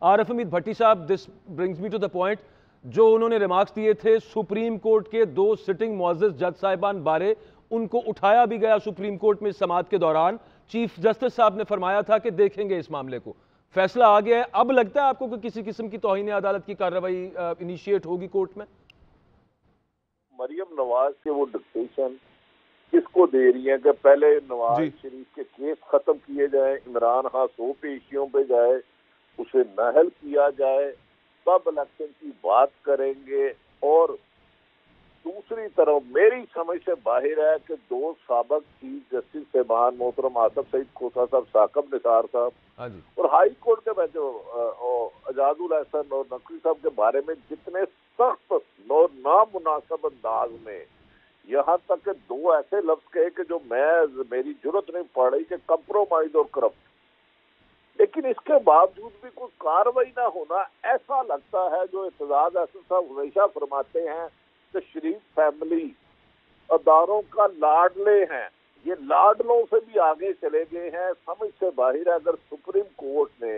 Arif Hameed Bhatti sahab, this brings me to the point, جو انہوں نے ریمارکس دیے تھے سپریم کورٹ کے 2 سٹنگ معزز جج صاحبان بارے, ان کو اٹھایا بھی گیا سپریم کورٹ میں سماعت کے دوران. چیف جسٹس صاحب نے فرمایا تھا کہ دیکھیں گے اس معاملے کو, فیصلہ آ گیا ہے. اب لگتا ہے آپ کو کہ کسی قسم کی توہین عدالت کی کارروائی انیشیٹ ہوگی کورٹ میں؟ مریم نواز کے وہ ڈکٹیشن کس کو دے رہی ہیں کہ پہلے نواز شریف کے کیس ختم کیے جائیں, عمران خان 100 پیشیوں پہ جائے, اسے نااہل کیا جائے, تب الیکشن کی بات کریں گے. اور دوسری طرف میری سمجھ سے باہر ہے کہ 2 سابق چیف جسٹس صاحبان محترم آصف سعید کھوسہ صاحب, ثاقب نثار صاحب اور ہائی کورٹ کے جو اعجاز الاحسن اور نقوی صاحب کے بارے میں جتنے سخت اور نامناسب انداز میں, یہاں تک کہ 2 ایسے لفظ کہے کہ جو میری جرت نہیں پڑ رہی کہ کمپرومائز اور کرپٹ, لیکن اس کے باوجود بھی کوئی کاروائی نہ ہونا ایسا لگتا ہے. جو اعتزاز احسن صاحب ہمیشہ فرماتے ہیں کہ شریف فیملی اداروں کا لاڈلے ہیں, یہ لاڈلوں سے بھی آگے چلے گئے ہیں. سمجھ سے باہر ہے اگر سپریم کورٹ نے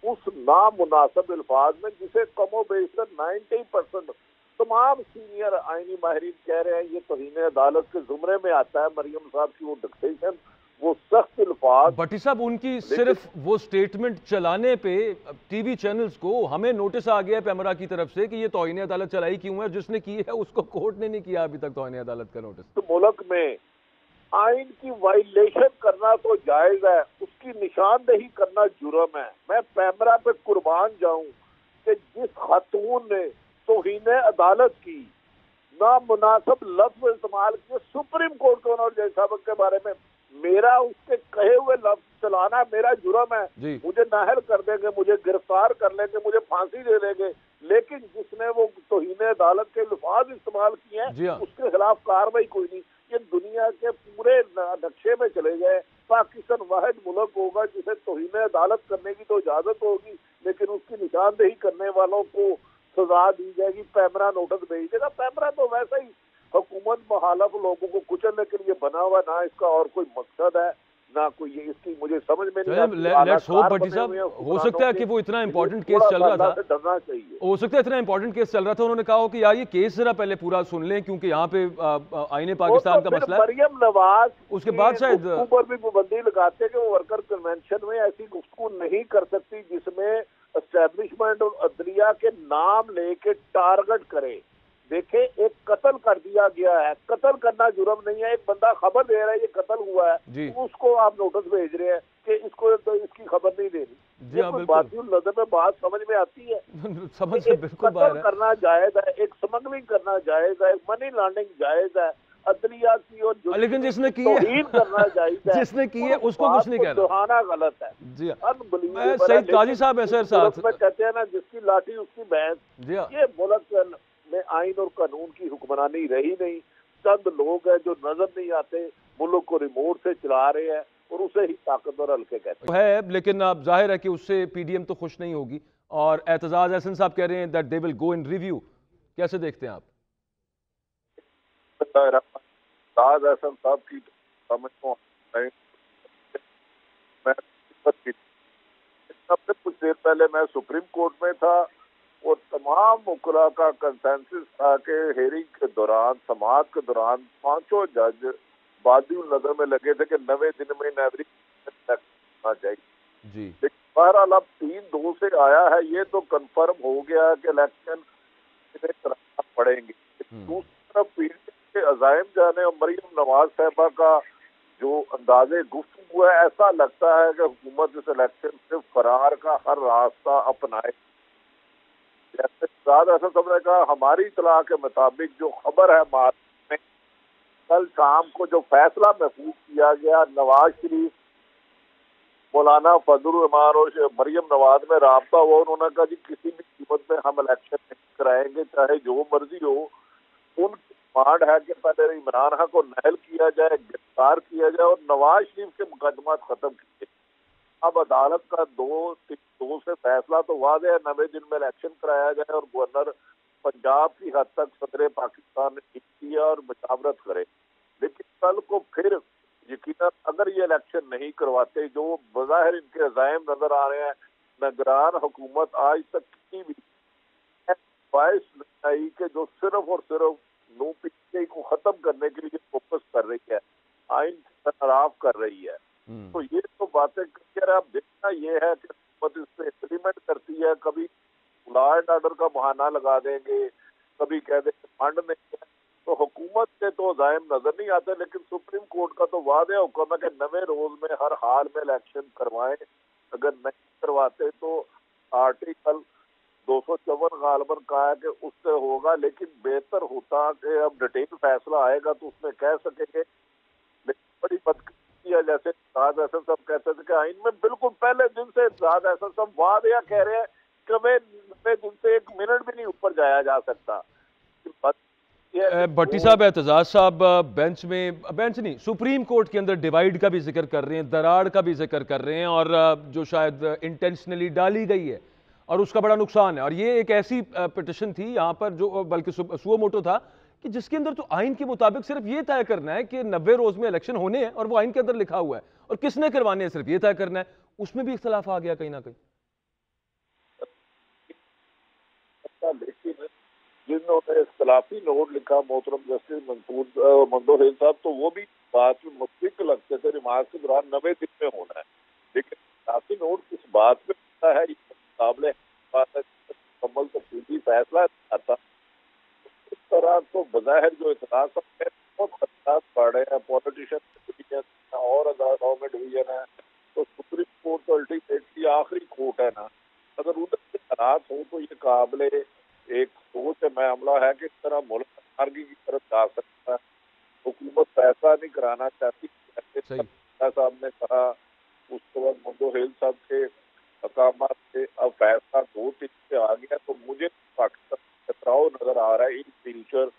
اس نامناسب الفاظ میں, جسے کم و بیشتر 90% تمام سینئر آئینی ماہرین کہہ رہے ہیں یہ توہین عدالت کے زمرے میں آتا ہے, مریم صاحب کی وہ ڈکٹیشن, وہ سخت الفاظ. بھٹی صاحب ان کی صرف وہ سٹیٹمنٹ چلانے پہ ٹی وی چینلز کو ہمیں نوٹس آ گیا ہے پیمرا کی طرف سے کہ یہ توہین عدالت چلائی کیوں ہے, جس نے کی ہے اس کو کورٹ نے نہیں کیا ابھی تک توہین عدالت کا نوٹس. تو ملک میں آئین کی وائلیشن کرنا تو جائز ہے, اس کی نشاندہی کرنا جرم ہے. میں پیمرا پہ قربان جاؤں کہ جس خاتون نے توہین عدالت کی, نامناسب لفظ استعمال کیے سپریم کورٹ کے اور جج صاحب کے بارے میں, میرا اس کے کہے ہوئے لفظ چلانا میرا جرم ہے. مجھے نااہل کر دیں گے, مجھے گرفتار کر لیں گے, مجھے پھانسی دے دیں گے, لیکن جس نے وہ توہین عدالت کے الفاظ استعمال کیے ہیں اس کے خلاف کاروائی کوئی نہیں. یہ دنیا کے پورے نقشے میں چلے گئے, پاکستان واحد ملک ہوگا جسے توہین عدالت کرنے کی تو اجازت ہوگی, لیکن اس کی نشاندہی کرنے والوں کو سزا دی جائے گی. پیمرا نوٹس بھیج دے گا. پیمرا تو ویسے ہی حکومت مخالف لوگوں کو کچلنے کے لیے بنا ہوا, نہ اس کا اور کوئی مقصد ہے نہ کوئی یہ, اس کی مجھے سمجھ میں نہیں آتی. لیٹس ہوپ بھٹی صاحب, ہو سکتا ہے کہ وہ اتنا امپورٹنٹ کیس چل رہا تھا, ڈرنا چاہیے, ہو سکتا ہے اتنا امپورٹنٹ کیس چل رہا تھا, انہوں نے کہا ہو کہ یار یہ کیس ذرا پہلے پورا سن لیں کیونکہ یہاں پہ آئین پاکستان کا مسئلہ ہے. مریم نواز اس کے بعد شاید اوپر بھی پابندی لگاتے ہیں کہ وہ ورکر کنونشن میں ایسی گفتگو نہیں کر سکتی جس میں اسٹیبلشمنٹ اور عدلیہ کے نام لے کے ٹارگٹ کرے. دیکھیں ایک قتل کر دیا گیا ہے, قتل کرنا جرم نہیں ہے, ایک بندہ خبر دے رہا ہے یہ قتل ہوا ہے, اس کو آپ نوٹس بھیج رہے ہیں کہ اس کو تو اس کی خبر نہیں دینی. باقی نظر میں بات سمجھ میں آتی ہے. سمجھ سے بالکل باہر ہے. قتل کرنا جائز ہے, ایک سمگلنگ کرنا جائز ہے, منی لانڈرنگ جائز ہے, عدلیہ کی اور لیکن جس نے کی توہین کرنا جائز ہے, جس نے کی ہے اس کو کچھ نہیں کہنا, دہانا غلط ہے. جی میں سعید قاضی صاحب ایسے ساتھ میں کہتے ہیں نا جس کی لاٹھی اس کی بھینس. یہ ملک میں آئین اور قانون کی حکمرانی رہی نہیں. چند لوگ ہیں جو نظر نہیں آتے, ملک کو ریموٹ سے چلا رہے ہیں اور اسے ہی طاقتور ہلکے کہتے ہیں. لیکن اب ظاہر ہے کہ اس سے پی ڈی ایم تو خوش نہیں ہوگی, اور اعتزاز احسن صاحب کہہ رہے ہیں that they will go in review. کیسے دیکھتے ہیں آپ؟ اعتزاز احسن صاحب کی سمجھ کو کچھ دیر پہلے میں سپریم کورٹ میں تھا اور تمام وکلاء کا کنسنسس تھا کہ ہیئرنگ کے دوران, سماعت کے دوران 5 جج بادی النظر میں لگے تھے کہ 90 دن میں نیبرنگ ہونا چاہیے. لیکن بہرحال اب 3-2 سے آیا ہے, یہ تو کنفرم ہو گیا کہ الیکشن کرانا پڑیں گے. دوسری طرف پی ڈی ایم کے عزائم جانے اور مریم نواز صاحبہ کا جو انداز گفتگو ہے, ایسا لگتا ہے کہ حکومت اس الیکشن سے فرار کا ہر راستہ اپنائے. جیسے اعتزاز احسن صاحب نے کہا, ہماری اطلاع کے مطابق جو خبر ہے مارکیٹ میں, کل شام کو جو فیصلہ محفوظ کیا گیا, نواز شریف, مولانا فضل الرحمان اور مریم نواز میں رابطہ ہوا. انہوں نے کہا جی کسی بھی قیمت میں ہم الیکشن نہیں کرائیں گے, چاہے جو مرضی ہو. ان کی ڈیمانڈ ہے کہ پہلے عمران خان کو نااہل کیا جائے, گرفتار کیا جائے اور نواز شریف کے مقدمات ختم کیے. اب عدالت کا 2 سے فیصلہ تو واضح ہے, 90 دن میں الیکشن کرایا جائے اور گورنر پنجاب کی حد تک صدر پاکستان نے ٹھیک کیا اور مشاورت کرے. لیکن کل کو پھر یقیناً اگر یہ الیکشن نہیں کرواتے, جو بظاہر ان کے عزائم نظر آ رہے ہیں نگران حکومت آج تک کی بھی باعث نہیں آئی کہ جو صرف اور صرف نو پی ٹی آئی کو ختم کرنے کے لیے فوکس کر رہی ہے، آئین خراب کر رہی ہے. تو یہ تو باتیں کر اب دیکھنا یہ ہے کہ حکومت اس پہ امپلیمنٹ کرتی ہے. کبھی لا اینڈ آرڈر کا بہانہ لگا دیں گے، کبھی کہہ دیں گے فنڈ نہیں ہے. تو حکومت سے تو عزائم نظر نہیں آتے، لیکن سپریم کورٹ کا تو واضح حکم ہے کہ 90 روز میں ہر حال میں الیکشن کروائیں. اگر نہیں کرواتے تو آرٹیکل 254 غالباً کہا ہے کہ اس سے ہوگا، لیکن بہتر ہوتا کہ اب ڈیٹیل فیصلہ آئے گا تو اس میں کہہ سکیں گے. لیکن بڑی بدقسمتی ہے، جیسے اتحاد احسن صاحب کہتے تھے کہ آئین میں بالکل پہلے دن سے اتحاد احسن صاحب واضح کہہ رہے ہیں کہ ہمیں 90 دن سے 1 منٹ بھی نہیں اوپر جایا جا سکتا. بھٹی صاحب، اعتزاز صاحب بینچ نہیں، سپریم کورٹ کے اندر ڈیوائیڈ کا بھی ذکر کر رہے ہیں، دراڑ کا بھی ذکر کر رہے ہیں، اور جو شاید انٹینشنلی ڈالی گئی ہے اور اس کا بڑا نقصان ہے. اور یہ ایک ایسی پٹیشن تھی یہاں پر جو بلکہ سو موٹو تھا کہ جس کے اندر تو آئین کے مطابق صرف یہ طے کرنا ہے کہ 90 روز میں الیکشن ہونے ہیں، اور وہ آئین کے اندر لکھا ہوا ہے، اور کس نے کروانے ہیں صرف یہ طے کرنا ہے. اس میں بھی اختلاف آ گیا کہیں نہ کہیں. جنہوں نے اختلافی نوٹ لکھا محترم جسٹس منظور حیل صاحب، تو وہ بھی بات میں متفق لگتے تھے ریمارک کے دوران 90 دن میں ہونا ہے. لیکن اختلافی نوٹ کس بات میں ہوتا ہے، یہ مقابلے بات ہے، مکمل تفصیلی فیصلہ آتا. اس طرح تو بظاہر جو اعتراض بہت خطرات پڑ رہے ہیں، پولیٹیشین اور عدالتوں میں ڈویژن ہے، تو سپریم کورٹ تو الٹیمیٹلی آخری کورٹ ہے نا. اگر ادھر سے حالات ہوں تو یہ قابل ایک سوچ میں عملہ ہے کہ اس طرح ملک آرگی کی طرف جا سکتا ہے. حکومت فیصلہ نہیں کرانا چاہتی صاحب نے کہا، اس کے بعد منظور حیل صاحب کے اقامات سے اب فیصلہ 2 دن سے آ گیا. تو مجھے پاکستان خطراؤ نظر آ رہا ہے ان فیوچر،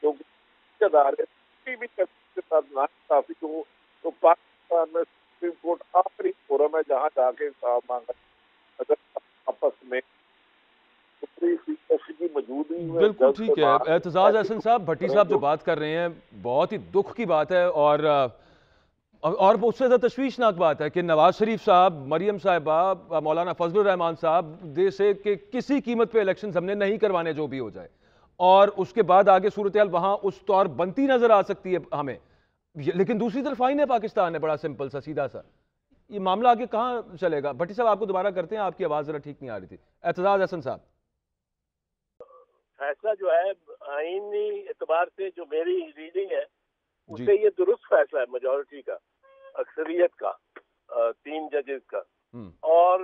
کیونکہ ادارے بھی کے ساتھ ناانصافی ہو تو پاکستان میں سپریم کورٹ آخری فورم ہے جہاں جا کے انصاف مانگا. اگر آپس میں بالکل ٹھیک ہے. اعتزاز احسن صاحب، بھٹی صاحب جو بات کر رہے ہیں بہت ہی دکھ کی بات ہے، اور اس سے زیادہ تشویشناک بات ہے کہ نواز شریف صاحب، مریم صاحبہ، مولانا فضل الرحمان صاحب دے سے کہ کسی قیمت پہ الیکشنز ہم نے نہیں کروانے جو بھی ہو جائے، اور اس کے بعد آگے صورتحال وہاں اس طور بنتی نظر آ سکتی ہے ہمیں. لیکن دوسری طرف آئین ہے پاکستان ہے بڑا سمپل سا سیدھا سا. یہ معاملہ آگے کہاں چلے گا؟ بھٹی صاحب آپ کو دوبارہ کرتے ہیں، آپ کی آواز ذرا ٹھیک نہیں آ رہی تھی. اعتزاز احسن صاحب، فیصلہ جو ہے آئینی اعتبار سے جو میری ریڈنگ ہے اس سے یہ درست فیصلہ ہے میجورٹی کا، اکثریت کا، 3 ججز کا. اور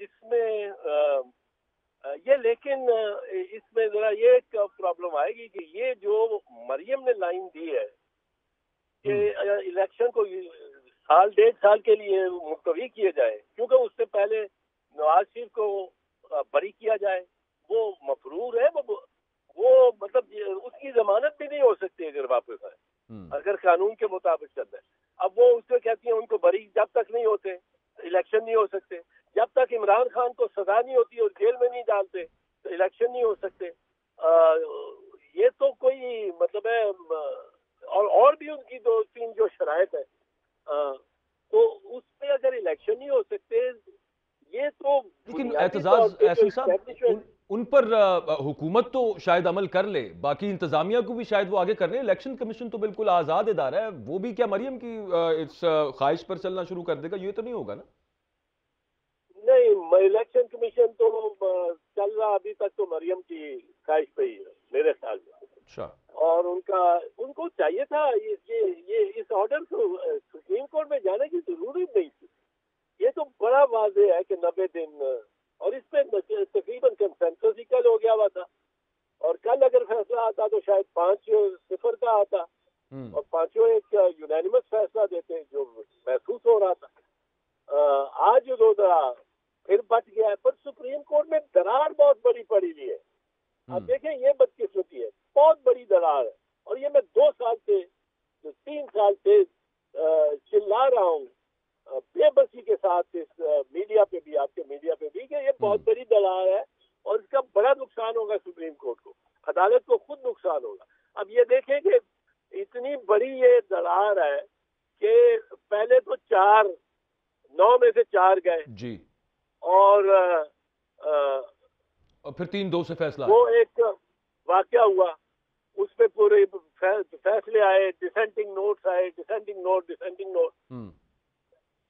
اس میں یہ لیکن اس میں ذرا یہ پرابلم آئے گی کہ یہ جو مریم نے لائن دی ہے کہ الیکشن کو 1.5 سال کے لیے ملتوی کیے جائے، کیونکہ اس سے پہلے نواز شریف کو بری کیا جائے، وہ مفرور ہے، وہ مطلب اس کی ضمانت بھی نہیں ہو سکتی اگر واپس آئے، اگر قانون کے مطابق چل رہا ہے. اب وہ اس سے کہتی ہیں ان کو بری جب تک نہیں ہوتے الیکشن نہیں ہو سکتے، جب تک عمران خان کو سزا نہیں ہوتی اور جیل میں نہیں ڈالتے تو الیکشن نہیں ہو سکتے. یہ تو کوئی مطلب ہے. اور بھی ان کی 2-3 جو شرائط ہے، تو اس میں اگر الیکشن نہیں ہو سکتے، یہ تو لیکن اعتزاز احسن صاحب ان پر حکومت تو شاید عمل کر لے، باقی انتظامیہ کو بھی شاید وہ آگے کر لیں. الیکشن کمیشن تو بالکل آزاد ادارہ ہے، وہ بھی کیا مریم کی اس خواہش پر چلنا شروع کر دے گا؟ یہ تو نہیں ہوگا نا. نہیں، الیکشن کمیشن تو چل رہا ابھی تک تو مریم کی خواہش پہ ہی ہے میرے خیال میں. اچھا. اور ان کو چاہیے تھا یہ اس آرڈر کو سپریم کورٹ میں جانے کی ضرورت نہیں تھی. یہ تو بڑا واضح ہے کہ 90 دن، اور اس پہ تقریباً کنسنسس ہی کل ہو گیا ہوا تھا، اور کل اگر فیصلہ آتا تو شاید 5-0 کا آتا اور 5 ایک یونینیمس فیصلہ دیتے جو محسوس ہو رہا تھا. آج جو پھر بچ گیا ہے، پر سپریم کورٹ میں دراڑ بہت بڑی پڑی ہوئی ہے. آپ دیکھیں یہ بدقسمتی ہے، بہت بڑی دراڑ ہے. اور یہ میں 2 سال سے 3 سال سے چلا رہا ہوں بے بسی کے ساتھ اس میڈیا پہ بھی، آپ کے میڈیا پہ بھی، کہ یہ بہت بڑی دراڑ ہے اور اس کا بڑا نقصان ہوگا سپریم کورٹ کو، عدالت کو خود نقصان ہوگا. اب یہ دیکھیں کہ اتنی بڑی یہ دراڑ ہے کہ پہلے تو 9 میں سے 4 گئے. جی. اور پھر 3-2 سے فیصلہ وہ ایک واقعہ ہوا، اس پہ پورے فیصلے آئے، ڈسینٹنگ نوٹس آئے، ڈسینٹنگ نوٹ.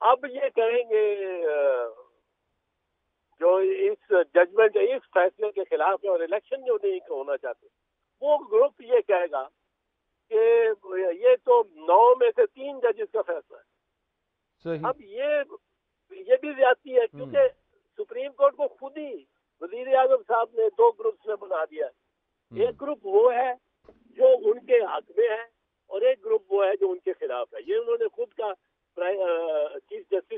اب یہ کہیں گے جو اس ججمنٹ اس فیصلے کے خلاف ہے اور الیکشن جو نہیں ہونا چاہتے، وہ گروپ یہ کہے گا کہ یہ تو 9 میں سے 3 ججز کا فیصلہ ہے. صحیح. اب یہ بھی زیادتی ہے، کیونکہ سپریم کورٹ کو خود ہی وزیر اعظم صاحب نے 2 گروپس میں بنا دیا ہے. ایک گروپ وہ ہے جو ان کے حق میں ہے اور ایک گروپ وہ ہے جو ان کے خلاف ہے. یہ انہوں نے خود کا چیف جسٹس